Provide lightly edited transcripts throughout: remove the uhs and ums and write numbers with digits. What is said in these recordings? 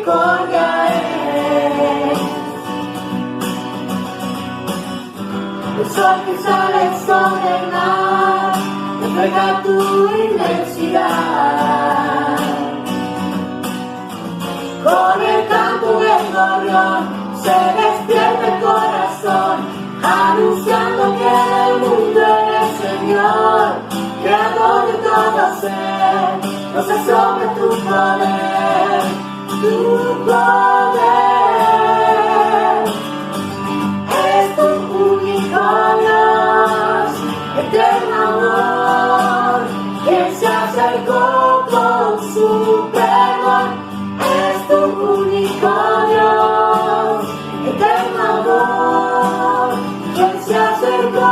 misericordia es. El sol que sale sobre el mar refleja tu inmensidad. Con el canto del gorrión se despierta el corazón, anunciando que el mundo eres Señor, creador de todo ser. Nos asombra tu poder, tu poder. Es tu único Dios, eterno amor, quien se acercó con su perdón. Es tu único Dios, eterno amor, quien se acercó.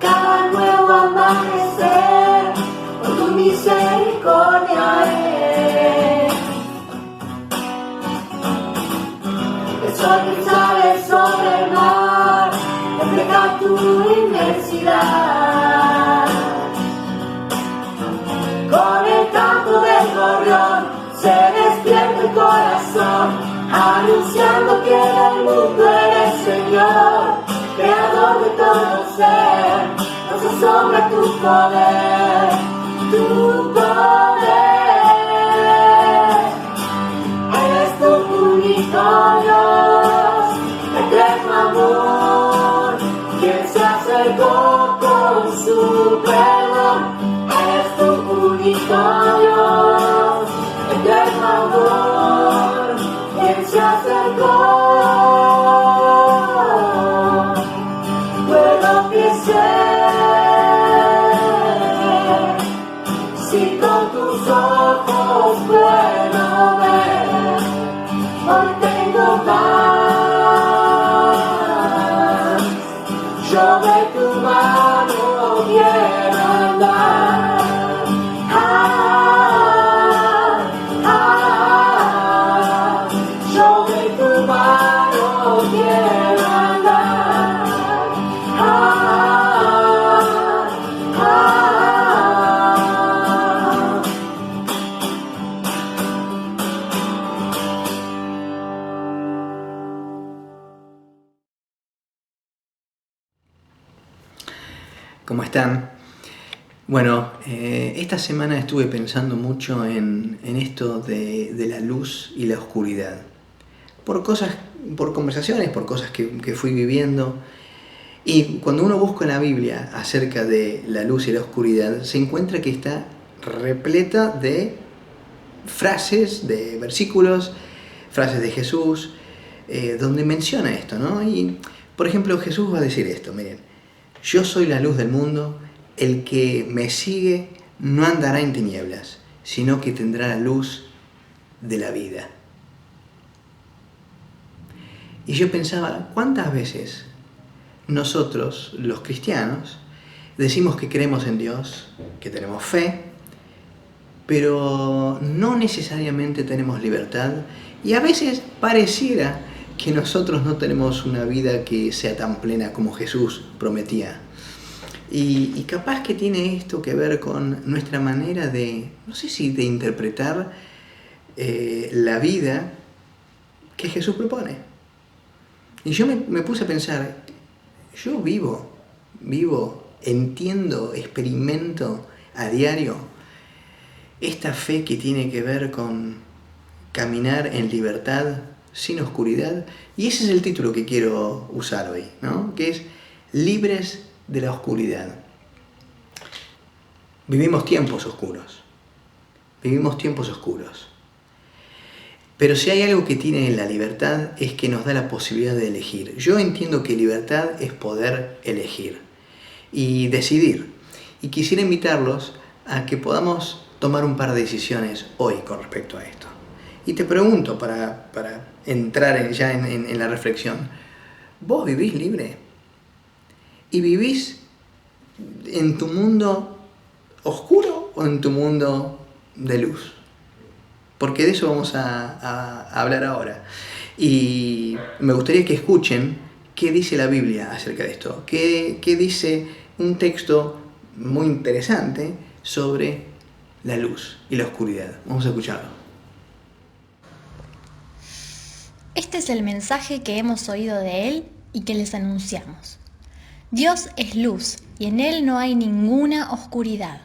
Cada nuevo amanecer, por tu misericordia es. El sol que sale sobre el mar refleja tu inmensidad. Con el canto del gorrión se despierta el corazón, anunciando que el mundo eres Señor, creador de todo ser. Nos asombra tu poder, tu poder. Eres tu único Dios, eterno amor, quien se acercó con su perdón. Eres tu único Dios, eterno amor, quien se acercó. Puedo crecer, si con tus ojos puedo ver, hoy tengo paz. Yo de tu mano quiero andar. Yo de tu mano quiero andar. ¿Cómo están? Bueno, esta semana estuve pensando mucho en esto de la luz y la oscuridad. Por conversaciones, por cosas que fui viviendo. Y cuando uno busca en la Biblia acerca de la luz y la oscuridad, se encuentra que está repleta de frases, de versículos, frases de Jesús, donde menciona esto, ¿no? Y, por ejemplo, Jesús va a decir esto, miren. Yo soy la luz del mundo, el que me sigue no andará en tinieblas, sino que tendrá la luz de la vida. Y yo pensaba, ¿cuántas veces nosotros, los cristianos, decimos que creemos en Dios, que tenemos fe, pero no necesariamente tenemos libertad? Y a veces pareciera que nosotros no tenemos una vida que sea tan plena como Jesús prometía. Y capaz que tiene esto que ver con nuestra manera de, no sé si de interpretar la vida que Jesús propone. Y yo me puse a pensar, yo vivo, entiendo, experimento a diario esta fe que tiene que ver con caminar en libertad, sin oscuridad. Y ese es el título que quiero usar hoy, ¿no? Que es Libres de la oscuridad. Vivimos tiempos oscuros. Pero si hay algo que tiene la libertad es que nos da la posibilidad de elegir. Yo entiendo que libertad es poder elegir y decidir. Y quisiera invitarlos a que podamos tomar un par de decisiones hoy con respecto a esto. Y te pregunto, para entrar ya en la reflexión, ¿vos vivís libre? ¿Y vivís en tu mundo oscuro o en tu mundo de luz? Porque de eso vamos a hablar ahora. Y me gustaría que escuchen qué dice la Biblia acerca de esto, qué dice un texto muy interesante sobre la luz y la oscuridad. Vamos a escucharlo. Este es el mensaje que hemos oído de Él y que les anunciamos. Dios es luz y en Él no hay ninguna oscuridad.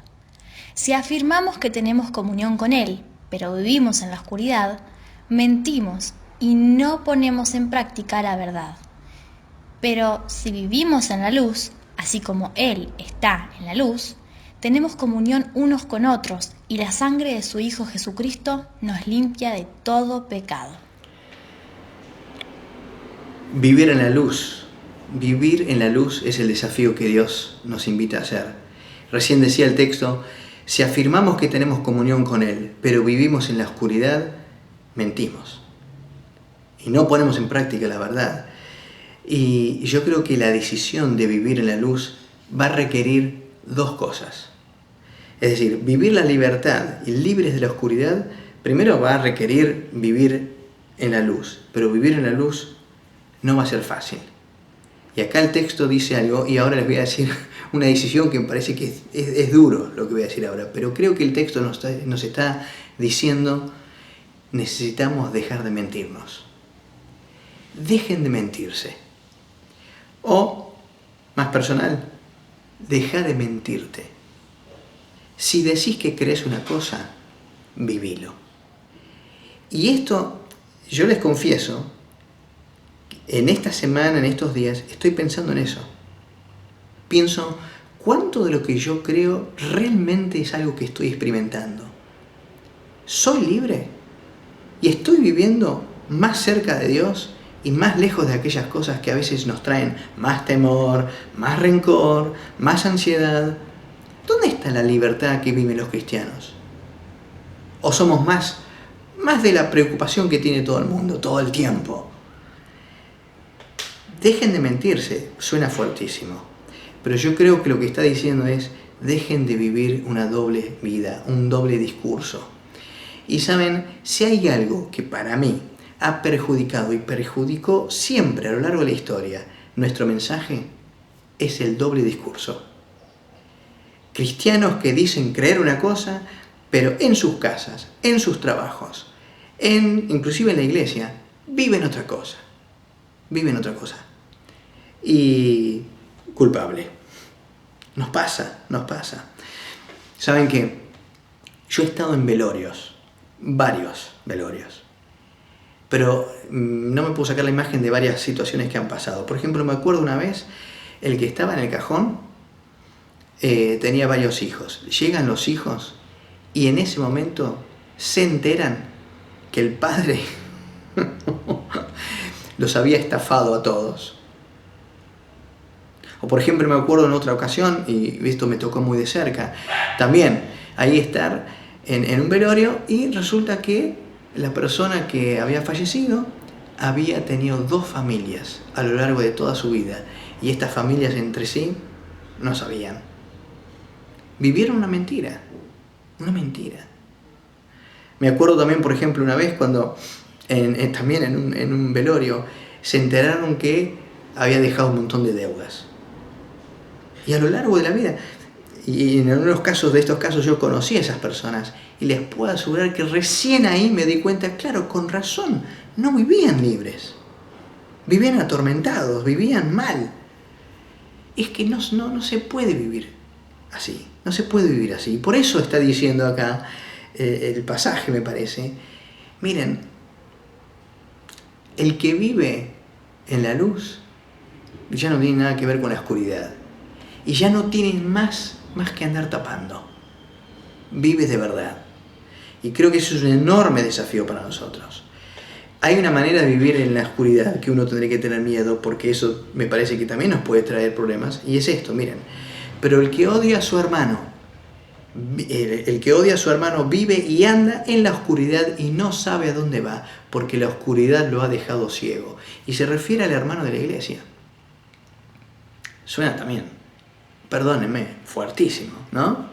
Si afirmamos que tenemos comunión con Él, pero vivimos en la oscuridad, mentimos y no ponemos en práctica la verdad. Pero si vivimos en la luz, así como Él está en la luz, tenemos comunión unos con otros y la sangre de su Hijo Jesucristo nos limpia de todo pecado. Vivir en la luz. Vivir en la luz es el desafío que Dios nos invita a hacer. Recién decía el texto, si afirmamos que tenemos comunión con Él, pero vivimos en la oscuridad, mentimos. Y no ponemos en práctica la verdad. Y yo creo que la decisión de vivir en la luz va a requerir dos cosas. Es decir, vivir la libertad y libres de la oscuridad, primero va a requerir vivir en la luz. Pero vivir en la luz no va a ser fácil. Y acá el texto dice algo, y ahora les voy a decir una decisión que me parece que es duro lo que voy a decir ahora, pero creo que el texto nos está diciendo, necesitamos dejar de mentirnos. Dejen de mentirse. O, más personal, deja de mentirte. Si decís que crees una cosa, vivilo. Y esto, yo les confieso, en esta semana, en estos días, estoy pensando en eso. Pienso, ¿cuánto de lo que yo creo realmente es algo que estoy experimentando? ¿Soy libre? ¿Y estoy viviendo más cerca de Dios y más lejos de aquellas cosas que a veces nos traen más temor, más rencor, más ansiedad? ¿Dónde está la libertad que viven los cristianos? ¿O somos más de la preocupación que tiene todo el mundo, todo el tiempo? Dejen de mentirse, suena fuertísimo, pero yo creo que lo que está diciendo es, dejen de vivir una doble vida, un doble discurso. Y saben, si hay algo que para mí ha perjudicado y perjudicó siempre a lo largo de la historia nuestro mensaje, es el doble discurso. Cristianos que dicen creer una cosa, pero en sus casas, en sus trabajos, inclusive en la iglesia, viven otra cosa. Viven otra cosa. Y culpable. Nos pasa. ¿Saben qué? Yo he estado en velorios, varios velorios, pero no me puedo sacar la imagen de varias situaciones que han pasado. Por ejemplo, me acuerdo una vez, el que estaba en el cajón tenía varios hijos. Llegan los hijos y en ese momento se enteran que el padre los había estafado a todos. O por ejemplo, me acuerdo en otra ocasión, y esto me tocó muy de cerca, también ahí estar en un velorio y resulta que la persona que había fallecido había tenido 2 familias a lo largo de toda su vida y estas familias entre sí no sabían. Vivieron una mentira. Me acuerdo también, por ejemplo, una vez cuando también en un velorio se enteraron que había dejado un montón de deudas. Y a lo largo de la vida, y en algunos casos de estos casos yo conocí a esas personas y les puedo asegurar que recién ahí me di cuenta, claro, con razón, no vivían libres. Vivían atormentados, vivían mal. Es que no se puede vivir así, no se puede vivir así. Y por eso está diciendo acá el pasaje, me parece, miren, el que vive en la luz ya no tiene nada que ver con la oscuridad. Y ya no tienen más que andar tapando. Vive de verdad. Y creo que eso es un enorme desafío para nosotros. Hay una manera de vivir en la oscuridad que uno tendría que tener miedo, porque eso me parece que también nos puede traer problemas. Y es esto, miren. Pero el que odia a su hermano, vive y anda en la oscuridad y no sabe a dónde va, porque la oscuridad lo ha dejado ciego. Y se refiere al hermano de la iglesia. Suena también, perdónenme, fuertísimo, ¿no?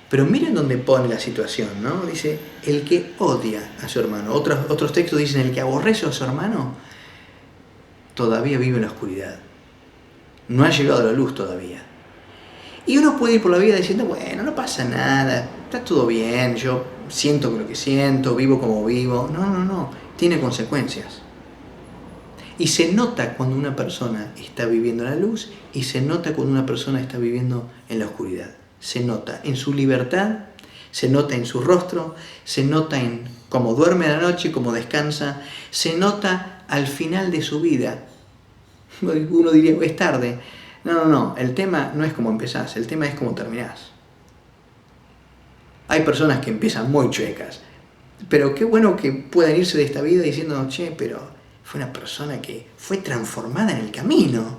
Pero miren dónde pone la situación, ¿no? Dice, el que odia a su hermano. Otros textos dicen, el que aborrece a su hermano todavía vive en la oscuridad. No ha llegado a la luz todavía. Y uno puede ir por la vida diciendo, bueno, no pasa nada, está todo bien, yo siento lo que siento, vivo como vivo. No, tiene consecuencias. Y se nota cuando una persona está viviendo en la luz y se nota cuando una persona está viviendo en la oscuridad. Se nota en su libertad, se nota en su rostro, se nota en cómo duerme a la noche, cómo descansa, se nota al final de su vida. Uno diría, es tarde. No, el tema no es cómo empezás, el tema es cómo terminás. Hay personas que empiezan muy chuecas, pero qué bueno que puedan irse de esta vida diciendo, che, pero fue una persona que fue transformada en el camino.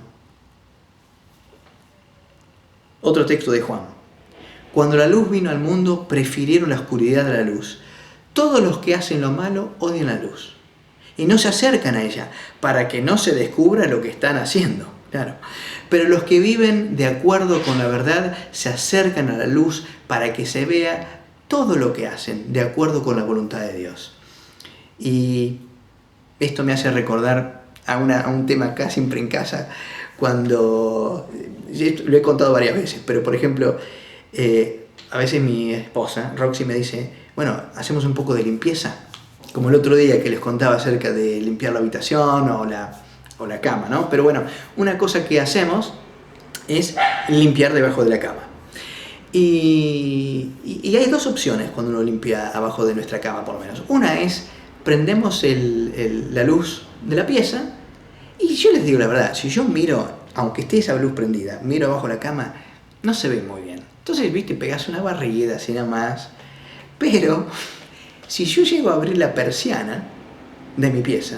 Otro texto de Juan. Cuando la luz vino al mundo, prefirieron la oscuridad a la luz. Todos los que hacen lo malo odian la luz y no se acercan a ella para que no se descubra lo que están haciendo. Claro. Pero los que viven de acuerdo con la verdad se acercan a la luz para que se vea todo lo que hacen de acuerdo con la voluntad de Dios. Y esto me hace recordar a un tema acá siempre en casa, cuando, lo he contado varias veces, pero por ejemplo, a veces mi esposa, Roxy, me dice, bueno, hacemos un poco de limpieza, como el otro día que les contaba acerca de limpiar la habitación o la cama, ¿no? Pero bueno, una cosa que hacemos es limpiar debajo de la cama. Y hay dos opciones cuando uno limpia abajo de nuestra cama, por lo menos. Una es, prendemos la luz de la pieza, y yo les digo la verdad, si yo miro, aunque esté esa luz prendida, miro abajo de la cama, no se ve muy bien. Entonces, viste, pegás una barrida así nada más. Pero, si yo llego a abrir la persiana de mi pieza,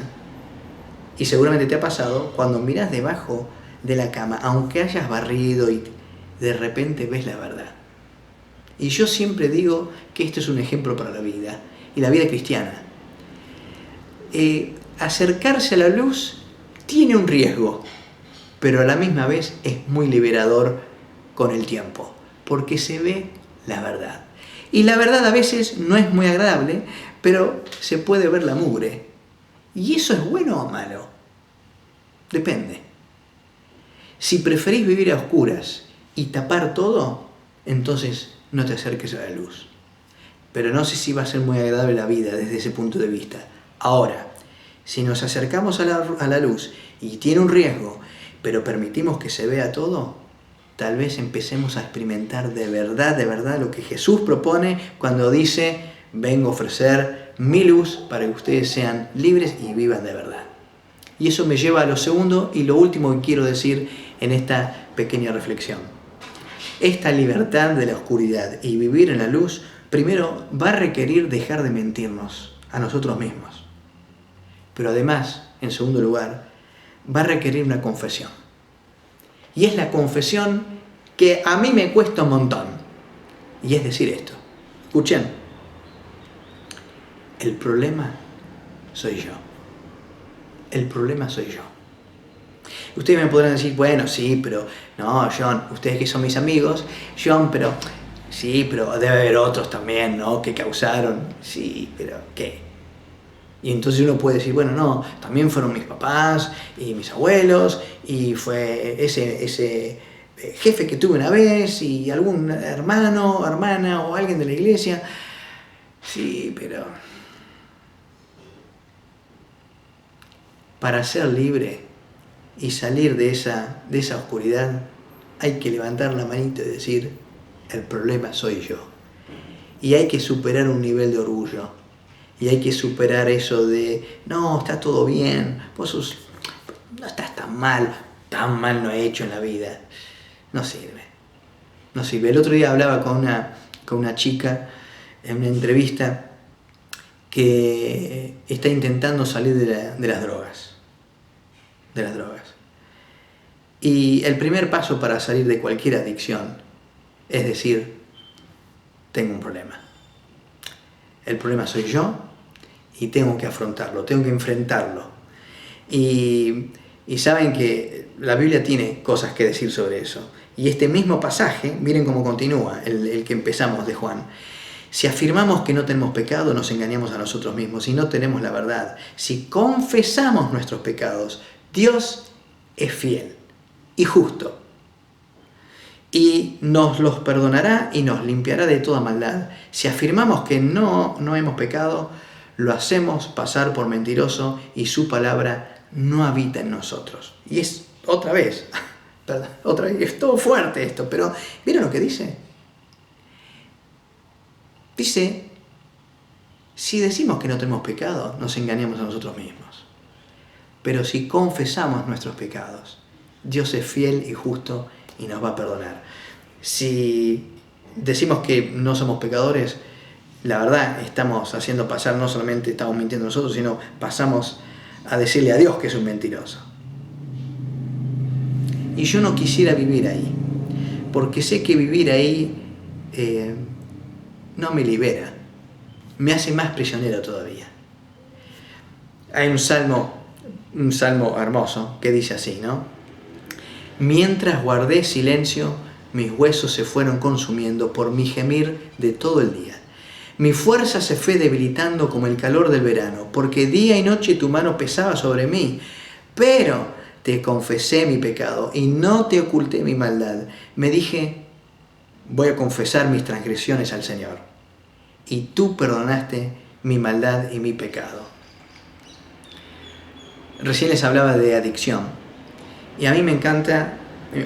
y seguramente te ha pasado, cuando miras debajo de la cama, aunque hayas barrido y de repente ves la verdad. Y yo siempre digo que esto es un ejemplo para la vida, y la vida cristiana. Acercarse a la luz tiene un riesgo, pero a la misma vez es muy liberador con el tiempo, porque se ve la verdad. Y la verdad a veces no es muy agradable, pero se puede ver la mugre. ¿Y eso es bueno o malo? Depende. Si preferís vivir a oscuras y tapar todo, entonces no te acerques a la luz. Pero no sé si va a ser muy agradable la vida desde ese punto de vista. Ahora, si nos acercamos a la luz y tiene un riesgo, pero permitimos que se vea todo, tal vez empecemos a experimentar de verdad lo que Jesús propone cuando dice, vengo a ofrecer mi luz para que ustedes sean libres y vivan de verdad. Y eso me lleva a lo segundo y lo último que quiero decir en esta pequeña reflexión. Esta libertad de la oscuridad y vivir en la luz, primero va a requerir dejar de mentirnos a nosotros mismos. Pero además, en segundo lugar, va a requerir una confesión. Y es la confesión que a mí me cuesta un montón. Y es decir esto. Escuchen. El problema soy yo. El problema soy yo. Ustedes me podrán decir, bueno, sí, pero no, John, ustedes que son mis amigos, John, pero sí, pero debe haber otros también, ¿no? Que causaron, sí, pero ¿qué? Y entonces uno puede decir, bueno, no, también fueron mis papás y mis abuelos, y fue ese jefe que tuve una vez, y algún hermano, hermana o alguien de la iglesia. Sí, pero para ser libre y salir de esa oscuridad, hay que levantar la manita y decir, el problema soy yo. Y hay que superar un nivel de orgullo. Y hay que superar eso de, no, está todo bien, vos no estás tan mal no he hecho en la vida. No sirve. No sirve. El otro día hablaba con una chica en una entrevista que está intentando salir de las drogas. Y el primer paso para salir de cualquier adicción es decir, tengo un problema. El problema soy yo y tengo que afrontarlo, tengo que enfrentarlo. Y saben que la Biblia tiene cosas que decir sobre eso. Y este mismo pasaje, miren cómo continúa, el que empezamos de Juan. Si afirmamos que no tenemos pecado, nos engañamos a nosotros mismos y no tenemos la verdad. Si confesamos nuestros pecados, Dios es fiel y justo, y nos los perdonará y nos limpiará de toda maldad. Si afirmamos que no hemos pecado, lo hacemos pasar por mentiroso y su palabra no habita en nosotros. Y es otra vez, es todo fuerte esto, pero ¿vieron lo que dice? Dice, si decimos que no tenemos pecado, nos engañamos a nosotros mismos. Pero si confesamos nuestros pecados, Dios es fiel y justo y nos va a perdonar. Si decimos que no somos pecadores, la verdad estamos haciendo pasar, no solamente estamos mintiendo nosotros, sino pasamos a decirle a Dios que es un mentiroso. Y yo no quisiera vivir ahí, porque sé que vivir ahí no me libera, me hace más prisionero todavía. Hay un salmo hermoso que dice así, ¿no? Mientras guardé silencio, mis huesos se fueron consumiendo por mi gemir de todo el día. Mi fuerza se fue debilitando como el calor del verano, porque día y noche tu mano pesaba sobre mí. Pero te confesé mi pecado y no te oculté mi maldad. Me dije, voy a confesar mis transgresiones al Señor. Y tú perdonaste mi maldad y mi pecado. Recién les hablaba de adicción. Y a mí me encanta,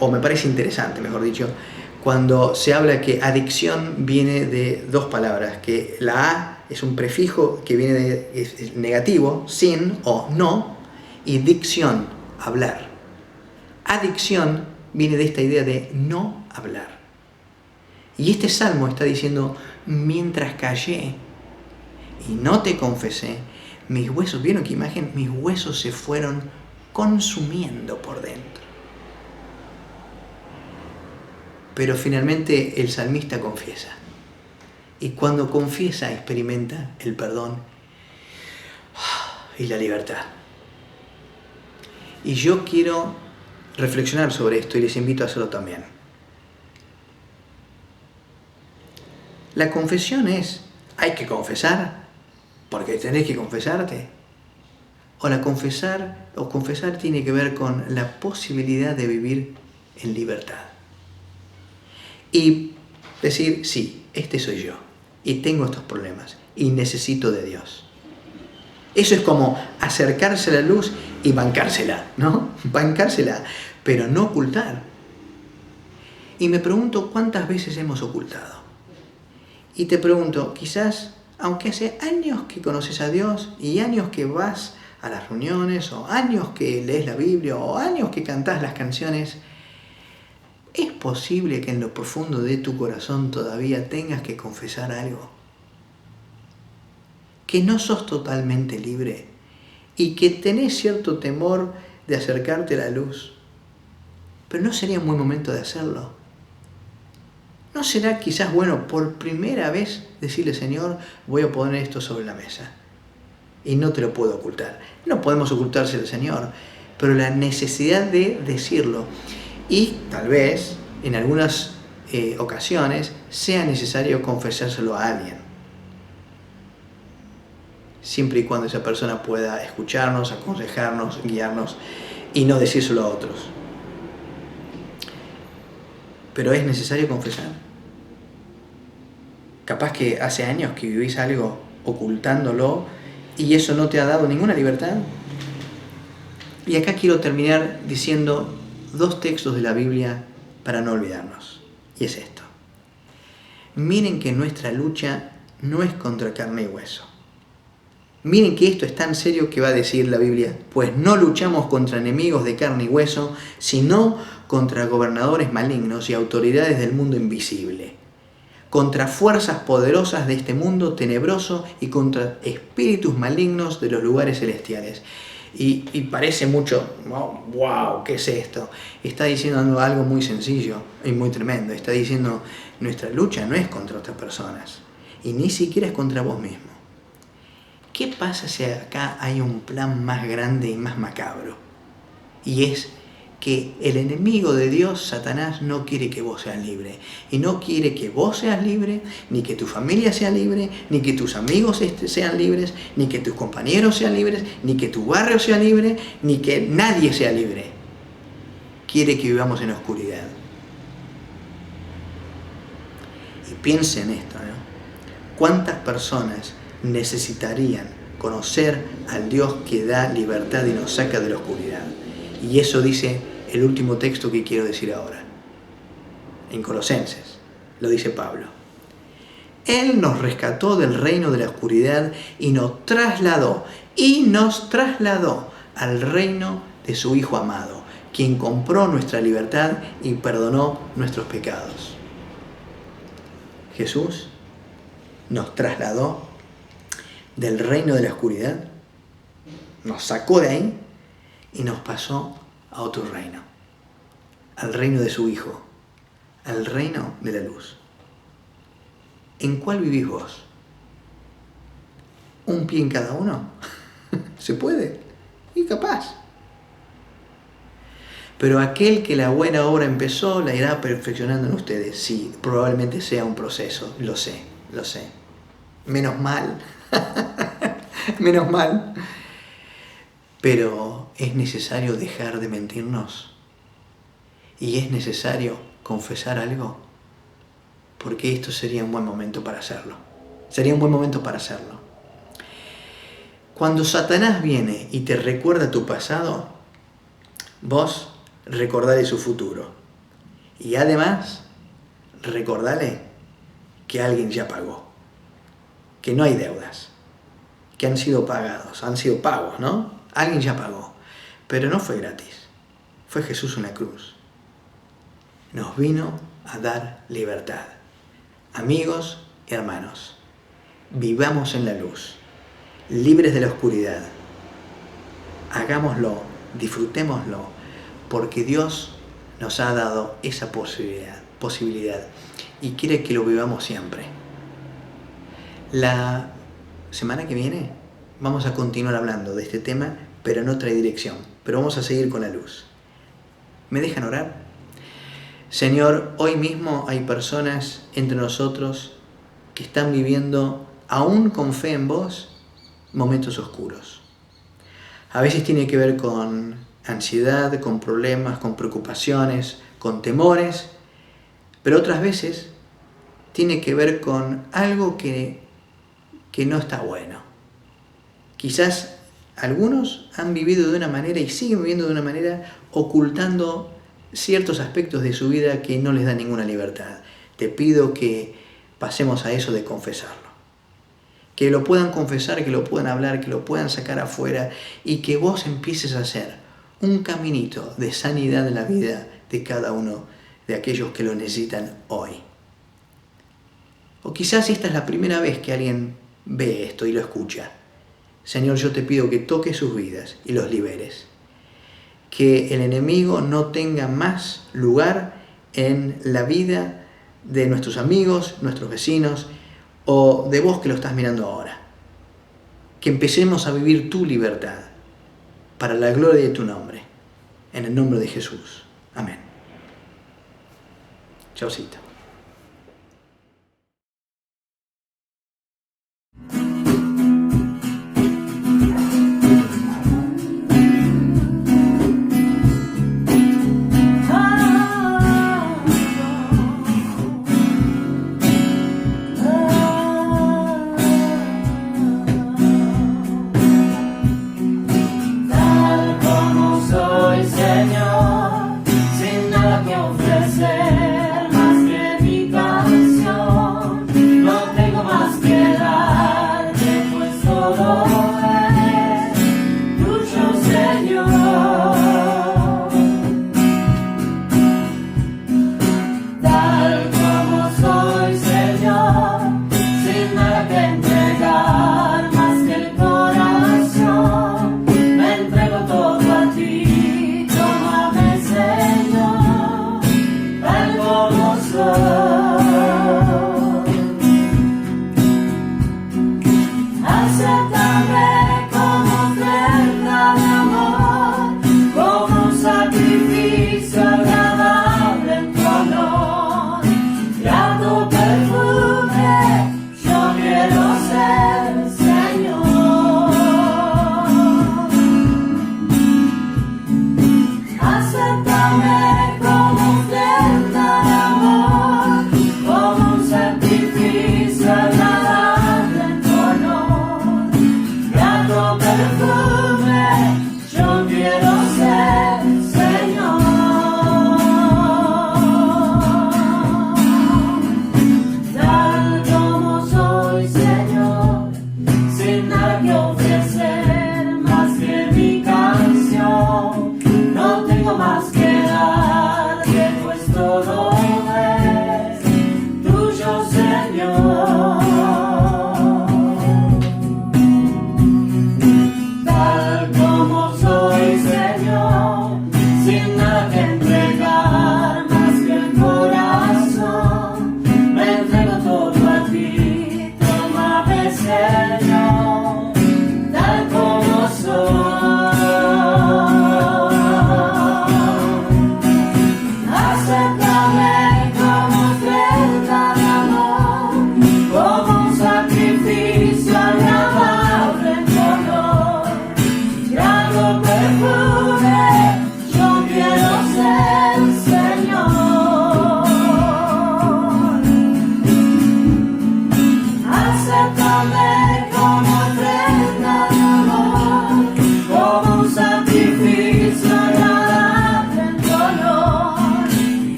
o me parece interesante, mejor dicho, cuando se habla que adicción viene de dos palabras, que la A es un prefijo que viene es negativo, sin o no, y dicción, hablar. Adicción viene de esta idea de no hablar. Y este salmo está diciendo, mientras callé y no te confesé, mis huesos, ¿vieron qué imagen? Mis huesos se fueron consumiendo por dentro. Pero finalmente el salmista confiesa. Y cuando confiesa, experimenta el perdón y la libertad. Y yo quiero reflexionar sobre esto y les invito a hacerlo también. La confesión es, hay que confesar, porque tenés que confesarte. O confesar tiene que ver con la posibilidad de vivir en libertad. Y decir, sí, este soy yo, y tengo estos problemas, y necesito de Dios. Eso es como acercarse a la luz y bancársela, ¿no? Bancársela, pero no ocultar. Y me pregunto cuántas veces hemos ocultado. Y te pregunto, quizás, aunque hace años que conoces a Dios y años que vas a las reuniones, o años que lees la Biblia, o años que cantás las canciones, ¿es posible que en lo profundo de tu corazón todavía tengas que confesar algo? Que no sos totalmente libre y que tenés cierto temor de acercarte a la luz. Pero ¿no sería un buen momento de hacerlo? ¿No será quizás bueno por primera vez decirle, Señor, voy a poner esto sobre la mesa? Y no te lo puedo ocultar. No podemos ocultárselo al Señor, pero la necesidad de decirlo. Y tal vez, en algunas ocasiones, sea necesario confesárselo a alguien. Siempre y cuando esa persona pueda escucharnos, aconsejarnos, guiarnos y no decírselo a otros. Pero es necesario confesar. Capaz que hace años que vivís algo ocultándolo y eso no te ha dado ninguna libertad. Y acá quiero terminar diciendo dos textos de la Biblia para no olvidarnos. Y es esto. Miren que nuestra lucha no es contra carne y hueso. Miren que esto es tan serio que va a decir la Biblia. Pues no luchamos contra enemigos de carne y hueso, sino contra gobernadores malignos y autoridades del mundo invisible, contra fuerzas poderosas de este mundo tenebroso y contra espíritus malignos de los lugares celestiales. Y parece mucho, wow, ¿qué es esto? Está diciendo algo muy sencillo y muy tremendo. Está diciendo, nuestra lucha no es contra otras personas y ni siquiera es contra vos mismo. ¿Qué pasa si acá hay un plan más grande y más macabro? Y es que el enemigo de Dios, Satanás, no quiere que vos seas libre. Y no quiere que vos seas libre, ni que tu familia sea libre, ni que tus amigos sean libres, ni que tus compañeros sean libres, ni que tu barrio sea libre, ni que nadie sea libre. Quiere que vivamos en oscuridad. Y piensen en esto, ¿no? ¿Cuántas personas necesitarían conocer al Dios que da libertad y nos saca de la oscuridad? Y eso dice el último texto que quiero decir ahora. En Colosenses, lo dice Pablo. Él nos rescató del reino de la oscuridad y nos trasladó al reino de su Hijo amado, quien compró nuestra libertad y perdonó nuestros pecados. Jesús nos trasladó del reino de la oscuridad, nos sacó de ahí y nos pasó a otro reino, al reino de su Hijo, al reino de la luz. ¿En cuál vivís vos? ¿Un pie en cada uno? ¿Se puede? Y capaz. Pero aquel que la buena obra empezó, la irá perfeccionando en ustedes. Sí, probablemente sea un proceso, lo sé. Menos mal. Menos mal. Pero es necesario dejar de mentirnos. Y es necesario confesar algo. Porque esto sería un buen momento para hacerlo. Cuando Satanás viene y te recuerda tu pasado, vos recordale su futuro. Y además, recordale que alguien ya pagó. Que no hay deudas. Que han sido pagos, ¿no? Alguien ya pagó. Pero no fue gratis. Fue Jesús en la cruz. Nos vino a dar libertad. Amigos y hermanos, vivamos en la luz, libres de la oscuridad. Hagámoslo, disfrutémoslo, porque Dios nos ha dado esa posibilidad y quiere que lo vivamos siempre. La semana que viene vamos a continuar hablando de este tema, pero en otra dirección. Pero vamos a seguir con la luz. ¿Me dejan orar? Señor, hoy mismo hay personas entre nosotros que están viviendo, aún con fe en vos, momentos oscuros. A veces tiene que ver con ansiedad, con problemas, con preocupaciones, con temores, pero otras veces tiene que ver con algo que no está bueno. Quizás algunos han vivido de una manera y siguen viviendo de una manera ocultando ciertos aspectos de su vida que no les dan ninguna libertad. Te pido que pasemos a eso de confesarlo. Que lo puedan confesar, que lo puedan hablar, que lo puedan sacar afuera y que vos empieces a hacer un caminito de sanidad en la vida de cada uno de aquellos que lo necesitan hoy. O quizás esta es la primera vez que alguien ve esto y lo escucha. Señor, yo te pido que toques sus vidas y los liberes. Que el enemigo no tenga más lugar en la vida de nuestros amigos, nuestros vecinos o de vos que lo estás mirando ahora. Que empecemos a vivir tu libertad para la gloria de tu nombre. En el nombre de Jesús. Amén. Chaucito. Señor, sin nada que ofrecer más que Amén.